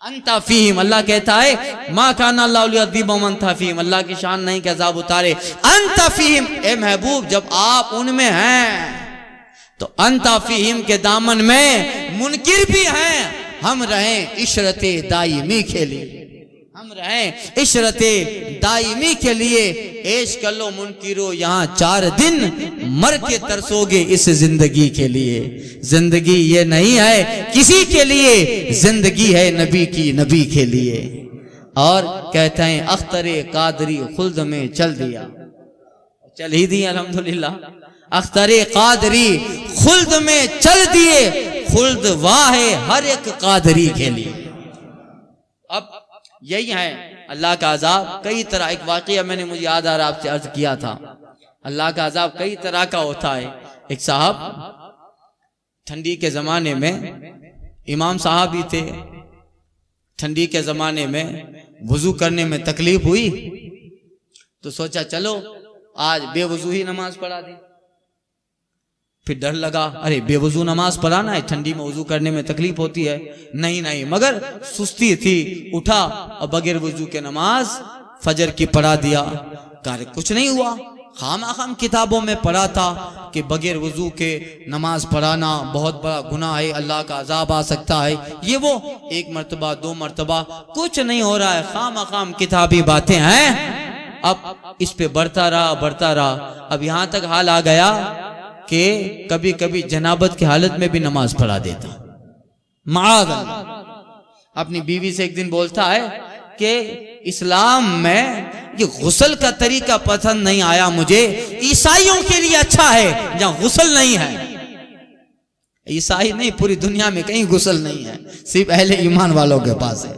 अंता फीहिम, अल्लाह कहता है मा काना अल्लाहु लियुअज़्ज़िबहुम अंता फीहिम, अल्लाह की शान नहीं कि अजाब उतारे। अंता फीहिम, ए महबूब जब आप उनमें हैं तो अंता फीहिम के दामन में मुनकिर भी हैं। हम रहें इशरते दायमी के लिए, हम रहें इशरते दायमी के लिए। ऐश कर लो मुनकिरो यहाँ 4 दिन, मर के तरसोगे इस जिंदगी के लिए। जिंदगी ये नहीं है किसी के लिए, जिंदगी है नबी की, नबी के लिए। और कहते हैं अख्तरे कादरी खुल्द में चल दिया, चल ही दिया अल्हम्दुलिल्लाह। अख्तरे कादरी खुल्द में चल दिए, खुल्द वाह है हर एक कादरी के लिए। अब यही है अल्लाह का अजाब कई तरह। एक वाकया मैंने मुझे याद आ रहा, आपसे अर्ज किया था, अल्लाह का अजाब कई तरह का होता है। एक साहब ठंडी के जमाने में, इमाम साहब ही थे, ठंडी के जमाने में वुजू करने में तकलीफ हुई तो सोचा चलो आज बेवजू ही नमाज पढ़ा दी। फिर डर लगा, अरे बेवजू नमाज पढ़ाना है, ठंडी में वजू करने में तकलीफ होती है। नहीं, मगर सुस्ती थी, उठा और बगैर वजू के नमाज फजर की पढ़ा दिया। कार्य कुछ नहीं हुआ। खाम किताबों में पढ़ा था कि बगैर वजू के नमाज पढ़ाना बहुत बड़ा गुनाह है, अल्लाह का अजाब आ सकता है। ये वो 1 मरतबा 2 मरतबा, कुछ नहीं हो रहा है, खाम किताबी बातें हैं। अब इस पे बढ़ता रहा। अब यहां तक हाल आ गया कि कभी कभी जनाबत की हालत में भी नमाज पढ़ा देता। माअज़ अल्लाह, अपनी बीवी से एक दिन बोलता है कि इस्लाम में ये गुस्ल का तरीका पसंद नहीं आया मुझे, ईसाइयों के लिए अच्छा है जहां गुस्ल नहीं है। ईसाई नहीं, पूरी दुनिया में कहीं गुस्ल नहीं है, सिर्फ अहले ईमान वालों के पास है।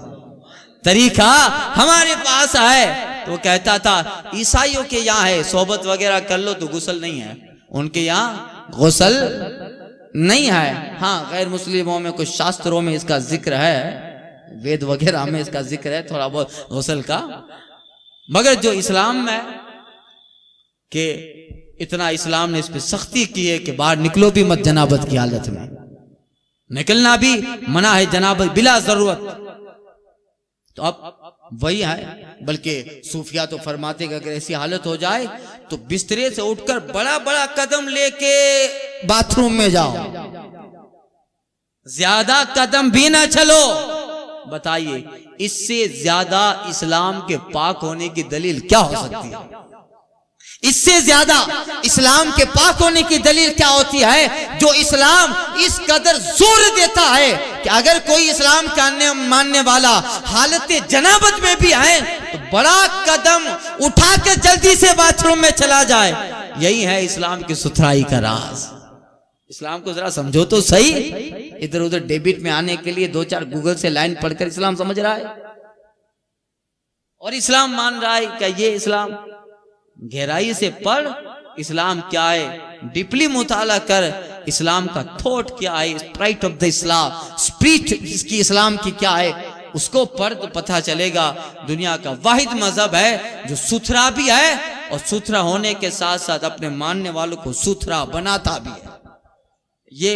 तरीका हमारे पास है। तो वो कहता था ईसाइयों के यहाँ है, सोबत वगैरह कर लो तो गुस्ल नहीं है, उनके यहाँ गुस्ल नहीं है। हाँ, गैर मुस्लिमों में कुछ शास्त्रों में इसका जिक्र है, वेद वगैरह में इसका जिक्र है थोड़ा बहुत गुस्ल का, मगर जो इस्लाम में कि इतना इस्लाम ने इस पे सख्ती की है कि बाहर निकलो भी मत जनाबत की हालत में, निकलना भी मना है जनाबत बिला जरूरत। तो अब वही है, बल्कि सूफिया तो फरमाते हैं कि अगर ऐसी हालत हो जाए तो बिस्तरे से उठकर बड़ा बड़ा कदम लेके बाथरूम में जाओ, ज्यादा कदम भी ना चलो। बताइए इससे ज्यादा इस्लाम के पाक होने की दलील क्या हो सकती है? इससे ज्यादा इस्लाम के पाक होने की दलील क्या होती है? जो इस्लाम इस कदर जोर देता है कि अगर कोई इस्लाम का मानने वाला हालत जनाबत में भी आए तो बड़ा कदम उठाकर जल्दी से बाथरूम में चला जाए। यही है इस्लाम की सुथराई का राज। इस्लाम को जरा समझो तो सही। इधर उधर डेबिट में आने के लिए 2-4 गूगल से लाइन पढ़कर इस्लाम समझ रहा है और इस्लाम मान रहा है। क्या ये इस्लाम? गहराई से पढ़ इस्लाम क्या है, डीपली मुताला कर इस्लाम का थॉट क्या है, Sprite of the Islam, spirit इसकी इस्लाम की क्या है, उसको पढ़ तो पता चलेगा। दुनिया का वाहिद मजहब है जो सुथरा भी है और सुथरा होने के साथ साथ अपने मानने वालों को सुथरा बनाता भी है। ये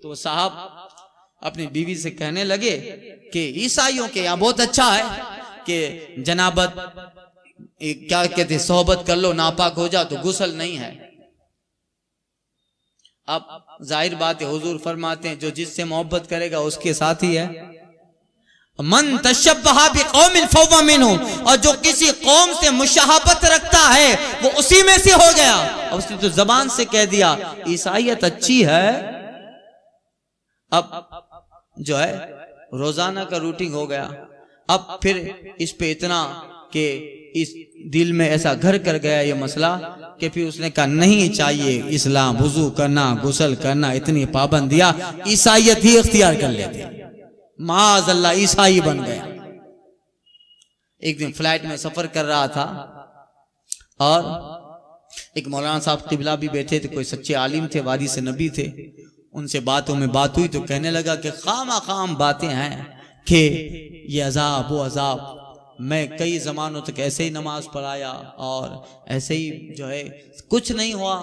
तो साहब अपनी बीवी से कहने लगे कि ईसाइयों के यहाँ बहुत अच्छा है कि जनाबत क्या कहते सोहबत कर लो, नापाक हो जाओ तो गुस्ल नहीं है। अब जाहिर बात है, हुजूर फरमाते हैं जो जिससे मोहब्बत करेगा उसके साथ ही है। मन तशब्बहा बिकौमिन फहुवा मिनहुम, और जो किसी कौम से मुशाहबत रखता है वो उसी में से हो गया। और उसने तो जबान से कह दिया ईसाइयत अच्छी है। अब जो है रोजाना का रूटीन हो गया। अब फिर इस पे इतना कि इस दिल में ऐसा घर कर गया ये मसला कि फिर उसने कहा नहीं चाहिए इस्लाम, वुजू करना, गुस्ल करना, इतनी पाबंदियां, ईसाइयत ही इख्तियार कर लेते, माज़अल्लाह ईसाई बन गया। एक दिन फ्लाइट में सफर कर रहा था और एक मौलाना साहब किबला भी बैठे थे, कोई सच्चे आलिम थे, वारिस नबी थे। उनसे बातों में बात हुई तो कहने लगा कि खामा खाम बातें हैं कि ये अजाब वो अजाब। मैं कई जमानों तक ऐसे ही नमाज पढ़ाया और ऐसे ही जो है कुछ नहीं हुआ।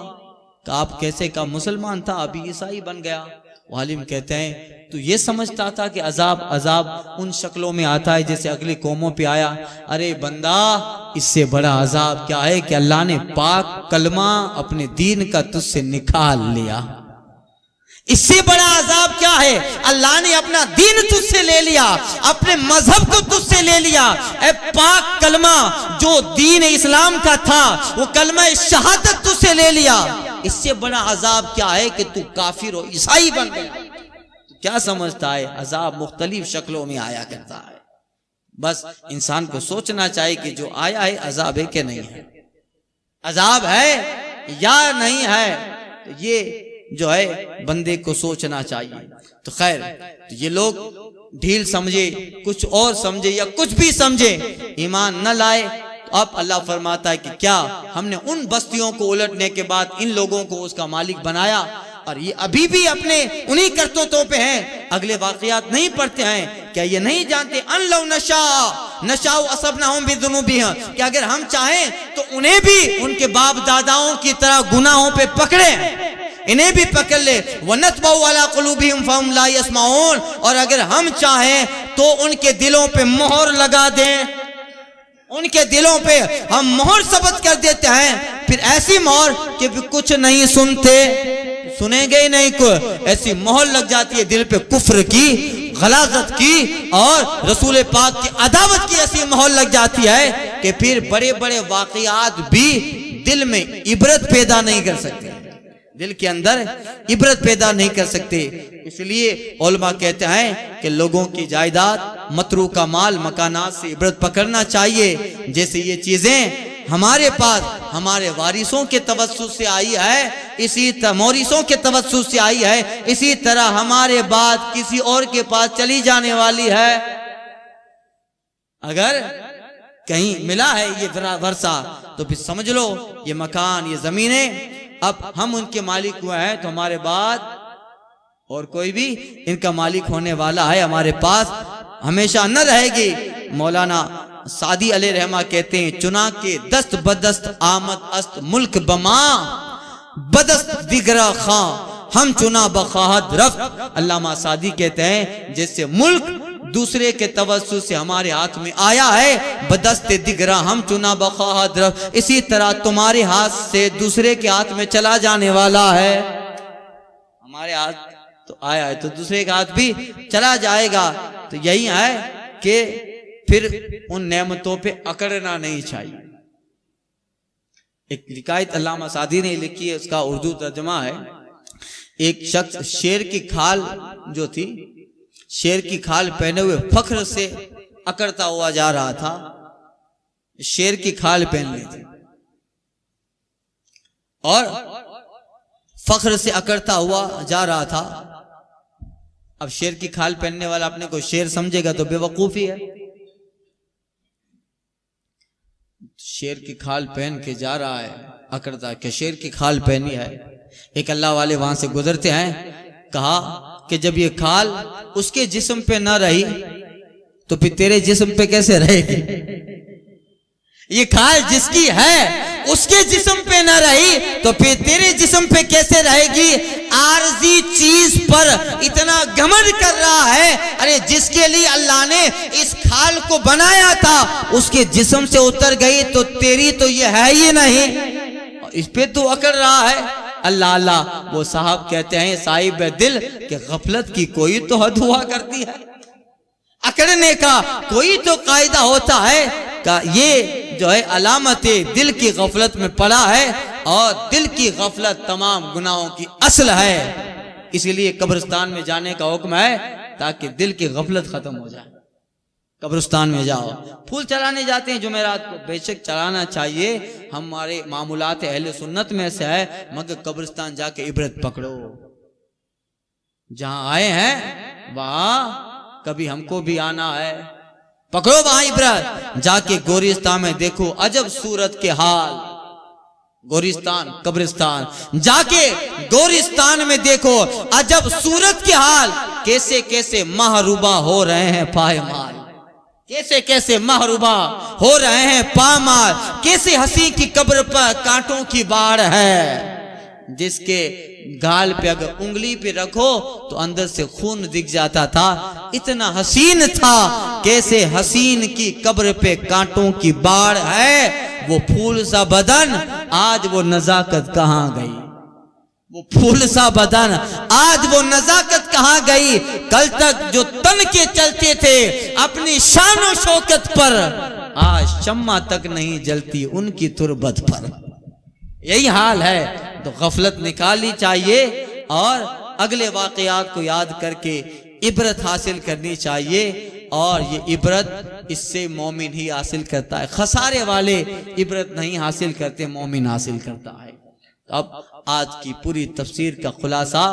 आप कैसे का मुसलमान था अभी ईसाई बन गया। वालिम कहते हैं तो ये समझता था कि अजाब अजाब उन शक्लों में आता है जैसे अगली कौमों पे आया। अरे बंदा, इससे बड़ा अजाब क्या है कि अल्लाह ने पाक कलमा अपने दीन का तुझसे निकाल लिया। इससे बड़ा अजाब क्या है? अल्लाह ने अपना दीन तुझसे ले लिया, अपने मजहब को तुझसे ले लिया। ए पाक कलमा जो दीन इस्लाम का था वो कलमा शहादत तुझसे ले लिया। इससे बड़ा अजाब क्या है कि तू काफिर हो, ईसाई बन गया। तो क्या समझता है? अजाब मुख्तलिफ शक्लों में आया करता है। बस इंसान को सोचना चाहिए कि जो आया है अजाब है कि नहीं है, अजाब है या नहीं है। तो ये जो है बंदे को सोचना चाहिए। तो खैर, तो ये लोग ढील समझे, कुछ और समझे या कुछ भी समझे, ईमान न लाए। तो अब अल्लाह फरमाता है कि क्या हमने उन बस्तियों को उलटने के बाद इन लोगों को उसका मालिक बनाया और ये अभी भी अपने उन्हीं करतूतों पे हैं। अगले वाकयात नहीं पढ़ते हैं? क्या ये नहीं जानते अन नशाउ असबनाहुम बिजुनूबिहिम, कि अगर हम चाहें तो उन्हें भी उनके बाप दादाओं की तरह गुनाहों पे पकड़े, इन्हें भी पकड़ ले। वनतबउ अला कुलूबिहिम फहुम ला यस्माऊन, और अगर हम चाहें तो उनके दिलों पे मोहर लगा दें, उनके दिलों पे हम मोहर सबत कर देते हैं। फिर ऐसी मोहर कि कुछ नहीं सुनते, सुनेंगे ही नहीं, को ऐसी मोहर लग जाती है दिल पे कुफ्र की, गलाजत की और रसूल पाक की अदावत की ऐसी मोहर लग जाती है कि फिर बड़े बड़े वाकयात भी दिल में इबरत पैदा नहीं कर सकते। दिल के अंदर इबरत पैदा नहीं कर सकते। इसलिए उलमा कहते हैं कि लोगों की जायदाद, मतरूका माल, मकानात से इबरत पकड़ना चाहिए। जैसे ये चीजें हमारे पास हमारे वारिसों के तवस्सुस से आई है, इसी तरह मोरिसों के तवस्सुस से आई है, इसी तरह हमारे बाद किसी और के पास चली जाने वाली है। अगर कहीं मिला है ये वर्षा तो फिर समझ लो ये मकान, ये जमीनें अब हम उनके मालिक हुए हैं, तो हमारे बाद और कोई भी इनका मालिक होने वाला है, हमारे पास हमेशा न रहेगी। मौलाना सादी अलैहि रहमा कहते हैं, चुना के दस्त बदस्त आमद अस्त मुल्क बमा बदस्त दिगरा खां हम चुना बखाहत रफ्त। अल्लामा सादी कहते हैं जैसे मुल्क दूसरे के तवस्सुल से हमारे हाथ में आया है, बदस्ते दिगरा हम चुना बखाहत रफ्त, इसी तरह तुम्हारे हाथ से दूसरे के हाथ में चला जाने वाला है। हमारे हाथ तो आया है तो दूसरे का हाथ भी चला जाएगा। तो यही है कि फिर उन नेमतों पे अकड़ना नहीं चाहिए। एक हिकायत अल्लामा सादी ने लिखी है, उसका उर्दू तर्जुमा है। एक शख्स शेर की खाल जो थी, शेर की खाल पहने हुए फख्र से अकड़ता हुआ जा रहा था। शेर की खाल पहन ली थी और फख्र से अकड़ता हुआ जा रहा था। अब शेर की खाल पहनने वाला अपने को शेर समझेगा तो बेवकूफी है। शेर की खाल पहन के जा रहा है, अकड़ता कि शेर की खाल पहनी है। एक अल्लाह वाले वहां से गुजरते हैं, कहा कि जब ये खाल उसके जिस्म पे ना रही तो फिर तेरे जिस्म पे कैसे रहेगी? ये खाल जिसकी है उसके जिस्म पे ना रही तो फिर तेरे जिस्म पे कैसे रहेगी? आरजी चीज पर इतना घमंड कर रहा है। अरे जिसके लिए अल्लाह ने इस खाल को बनाया था उसके जिस्म से उतर गई तो तेरी तो ये है ही नहीं, इस पे तू अकड़ रहा है। अल्लाह अल्लाह, वो साहब कहते हैं साहिब दिल कि गफलत की कोई तो हद हुआ करती है, अकड़ने का कोई तो कायदा होता है। का ये जो है अलामत दिल की गफलत में पड़ा है और दिल की गफलत तमाम गुनाहों की असल है। इसीलिए कब्रिस्तान में जाने का हुक्म है ताकि दिल की गफलत खत्म हो जाए। कब्रिस्तान में जाओ, फूल चलाने जाते हैं जुमेरात को, बेशक चलाना चाहिए, हमारे मामूलात अहले सुन्नत में से है, मगर कब्रिस्तान जाके इबरत पकड़ो। जहां आए हैं वहां कभी हमको भी आना है, पकड़ो वहां इबरत। जाके गोरिस्तान में देखो अजब सूरत के हाल, गोरिस्तान कब्रिस्तान जाके गोरिस्तान में देखो अजब सूरत के हाल, कैसे कैसे महरूबा हो रहे हैं पायमाल, कैसे कैसे महरूबा हो रहे हैं पामाल, कैसे हंसी की कब्र पर कांटों की बाढ़ है। जिसके गाल पे अगर उंगली पे रखो तो अंदर से खून दिख जाता था, इतना हसीन था। कैसे हसीन की कब्र पे कांटों की बाढ़ है, वो फूल सा बदन आज वो नजाकत कहां गई, वो फूल सा बदन आज वो नजाकत कहां गई। कल तक जो तन के चलते थे अपनी शान और शौकत पर, आज शम्मा तक नहीं जलती उनकी तुरबत पर। यही हाल है। तो गफलत निकालनी चाहिए और अगले वाकयात को याद करके इबरत हासिल करनी चाहिए। और ये इबरत इससे मोमिन ही हासिल करता है, खसारे वाले इबरत नहीं हासिल करते, मोमिन हासिल करता है। अब आज की पूरी तफसीर का खुलासा,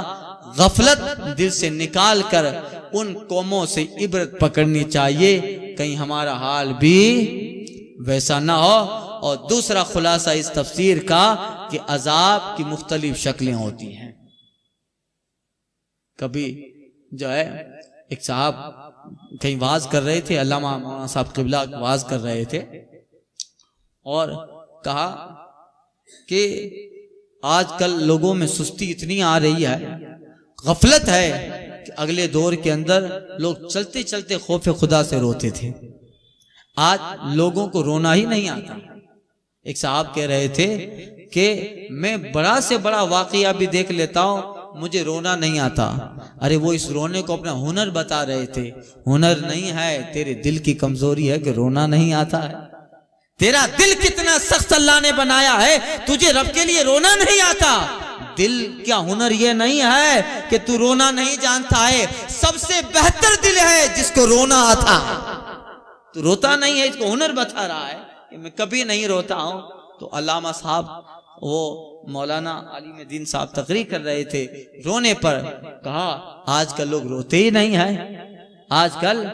गफलत दिल से निकाल कर उन कौमों से इबरत पकड़नी चाहिए, कहीं हमारा हाल भी वैसा ना हो। और दूसरा खुलासा इस तफसीर का कि अजाब की मुख्तलिफ शक्लें होती हैं। कभी जो है एक साहब कहीं वाज कर रहे थे, अल्लामा मौलाना साहब क़िबला वाज कर रहे थे और कहा कि आजकल लोगों में सुस्ती इतनी आ रही है, गफलत है कि अगले दौर के अंदर लोग चलते चलते खौफ खुदा से रोते थे, आज लोगों को रोना ही नहीं आता। एक साहब कह रहे थे कि मैं बड़ा से बड़ा वाकया भी देख लेता हूं, मुझे रोना नहीं आता। अरे वो इस रोने को अपना हुनर बता रहे थे। हुनर नहीं है, तेरे दिल की कमजोरी है कि रोना नहीं आता है। तेरा दिल कितना सख्त अल्लाह ने बनाया है, तुझे रब के लिए रोना नहीं आता। दिल क्या हुनर ये नहीं है कि तू रोना नहीं जानता है। सबसे बेहतर दिल है जिसको रोना आता। तू रोता नहीं है, इसको हुनर बता रहा है कि मैं कभी नहीं रोता हूं। तो अल्लामा साहब, वो मौलाना आलिम दीन साहब तकरीर कर रहे थे, रोने पर कहा आजकल लोग रोते ही नहीं है, आजकल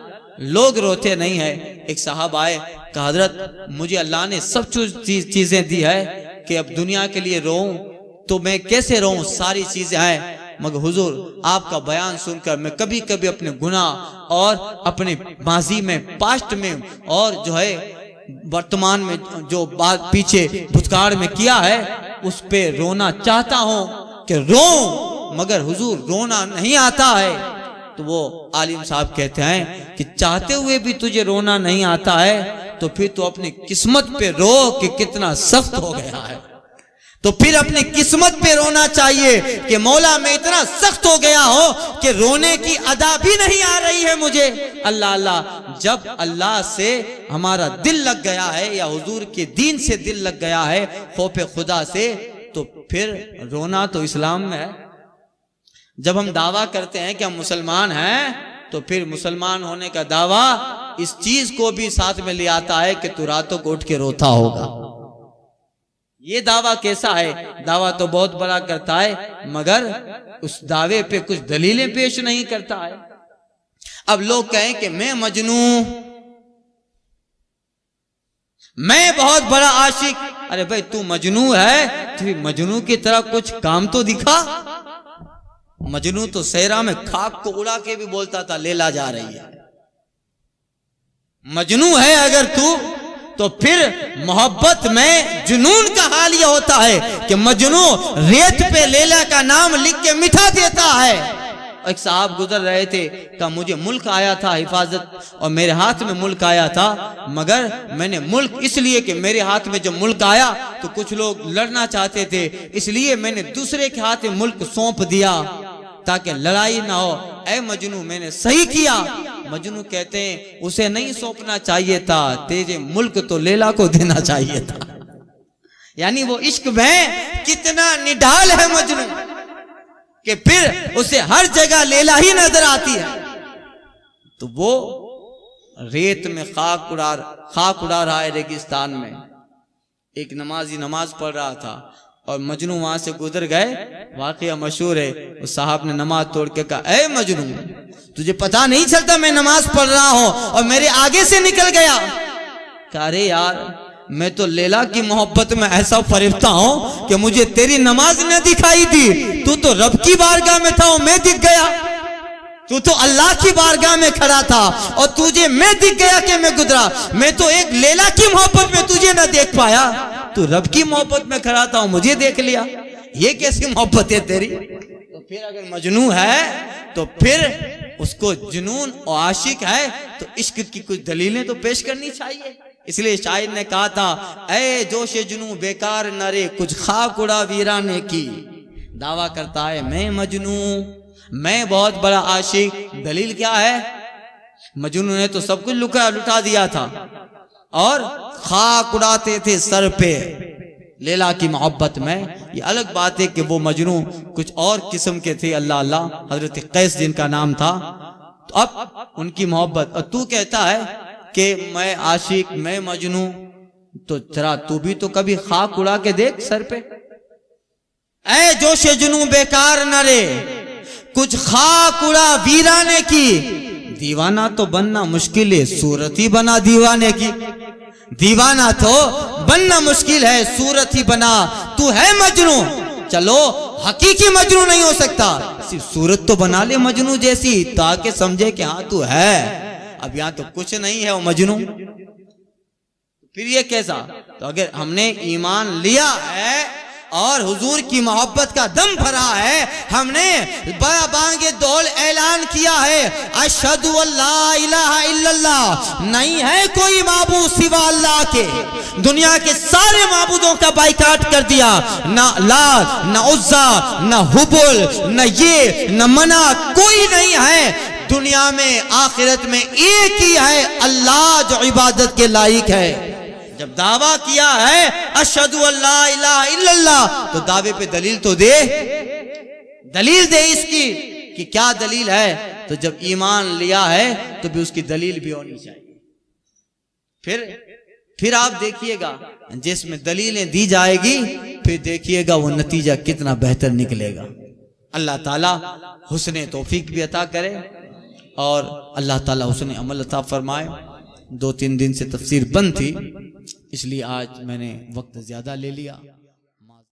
लोग रोते नहीं है। एक साहब आए, कहा हजरत मुझे अल्लाह ने सब चीजें दी है कि अब दुनिया के लिए रोऊं तो मैं कैसे रोऊं, सारी चीजें हैं, मगर हुजूर आपका बयान सुनकर मैं कभी कभी अपने गुनाह और अपने माजी में, पास्ट में और जो है वर्तमान में जो बात पीछे भूतकाल में किया है उस पे रोना चाहता हूं कि रो, मगर हुजूर रोना नहीं आता है। तो वो आलिम साहब कहते हैं कि चाहते हुए भी तुझे रोना नहीं आता है तो फिर तो अपनी किस्मत पे रो कि कितना सख्त हो गया है। तो फिर अपनी किस्मत पे रोना चाहिए कि मौला मैं इतना सख्त हो गया हो कि रोने की अदा भी नहीं आ रही है मुझे। अल्लाह अल्लाह, जब अल्लाह से हमारा दिल लग गया है या हुजूर के दीन से दिल लग गया है, खौफे खुदा से, तो फिर रोना तो इस्लाम में है। जब हम दावा करते हैं कि हम मुसलमान हैं तो फिर मुसलमान होने का दावा इस चीज को भी साथ में ले आता है कि तू रातों को उठ के रोता होगा। ये दावा कैसा है? दावा तो बहुत बड़ा करता है मगर उस दावे पे कुछ दलीलें पेश नहीं करता है। अब लोग कहें कि मैं मजनू, मैं बहुत बड़ा आशिक। अरे भाई तू मजनू है तो मजनू की तरह कुछ काम तो दिखा। मजनू तो सहरा में खाक को उड़ा के भी बोलता था लैला जा रही है। मजनू है अगर तू तो फिर मोहब्बत में जुनून का हाल यह होता है कि मजनू रेत पे लैला का नाम लिख के मिठा देता है। एक साहब गुजर रहे थे, कहा मुझे मुल्क आया था हिफाजत और मेरे हाथ में मुल्क आया था, मगर मैंने मुल्क इसलिए कि मेरे हाथ में जब मुल्क आया तो कुछ लोग लड़ना चाहते थे, इसलिए मैंने दूसरे के हाथ में मुल्क सौंप दिया ताकि लड़ाई ना हो। ऐ मजनू मैंने सही किया। मजनू कहते हैं उसे नहीं सौंपना चाहिए था, तेरे मुल्क तो लैला को देना चाहिए था। यानी वो इश्क में कितना निढाल है मजनू कि फिर उसे हर जगह लैला ही नजर आती है। तो वो रेत में खाक उड़ा रहा है रेगिस्तान में। एक नमाजी नमाज पढ़ रहा था और मजनू वहां से गुजर गए। वाकया मशहूर है, उस साहब ने नमाज तोड़ के कहा ए मजनू तुझे पता नहीं चलता मैं नमाज पढ़ रहा हूं और मेरे आगे से निकल गया। अरे यार मैं तो लैला की मोहब्बत में ऐसा फरिश्ता हूं कि मुझे तेरी नमाज न दिखाई दी। तू तो रब की बारगाह में था और मैं दिख गया। तू तो अल्लाह की बारगाह में खड़ा था और तुझे मैं दिख गया कि मैं गुजरा। मैं तो एक लैला की मोहब्बत में तुझे न देख पाया, तू रब की मोहब्बत में खड़ा था और मुझे देख लिया। ये कैसी मोहब्बत है तेरी? तो फिर अगर मजनू है तो फिर उसको जुनून और आशिक है तो इश्क की कुछ दलीलें तो पेश करनी चाहिए। इसलिए शायर ने कहा था ऐ जोशे जुनू बेकार नरे कुछ खाक उड़ा वीराने की। दावा करता है मैं मजनू, मैं बहुत बड़ा आशिक। दलील क्या है? मजनू ने तो सब कुछ लुटा दिया था और खाक उड़ाते थे सर पे लैला की मोहब्बत में। ये अलग बात है कि वो मजनू कुछ और किस्म के थे। अल्लाह अल्लाह, हजरत कैस जिनका नाम था। तो अब उनकी मोहब्बत, और तू कहता है कि मैं आशिक, मैं मजनू, तो जरा तू भी तो कभी खाक उड़ा के देख सर पे। ऐ जोशे जुनू बेकार न रे कुछ खाक उड़ा वीराने की। दीवाना तो बनना मुश्किल है, सूरत ही बना दीवाने की। दीवाना तो बनना मुश्किल है, सूरत ही बना। तू है मजनू, चलो हकीकी मजनू नहीं हो सकता, सिर्फ सूरत तो बना ले मजनू जैसी ताकि समझे कि हाँ तू है। अब यहाँ तो कुछ नहीं है वो मजनू, फिर ये कैसा? तो अगर हमने ईमान लिया है और हुजूर की मोहब्बत का दम भरा है, हमने बांगे दौल ऐलान किया है अशहदु अल्ला इलाहा इल्लल्लाह, नहीं है कोई माबूद सिवा अल्लाह के। दुनिया के सारे माबूदों का बाइकाट कर दिया, ना लात, ना उज्जा, ना हुबुल, ना ये, ना मना, कोई नहीं है दुनिया में। आखिरत में एक ही है अल्लाह जो इबादत के लायक है। जब दावा किया है अशहदु अल्ला इलाहा इल्लल्लाह, तो दावे पे दलील तो दे, दलील दे इसकी कि क्या दलील है। तो जब ईमान लिया है तो भी उसकी दलील भी होनी चाहिए। फिर आप देखिएगा जिसमें दलीलें दी जाएगी, फिर देखिएगा वो नतीजा कितना बेहतर निकलेगा। अल्लाह ताला हुस्ने तौफीक भी अता करे और अल्लाह ताला हुस्ने अमल अता फरमाए। 2-3 दिन से तफसीर बंद थी, इसलिए आज मैंने वक्त ज्यादा ले लिया।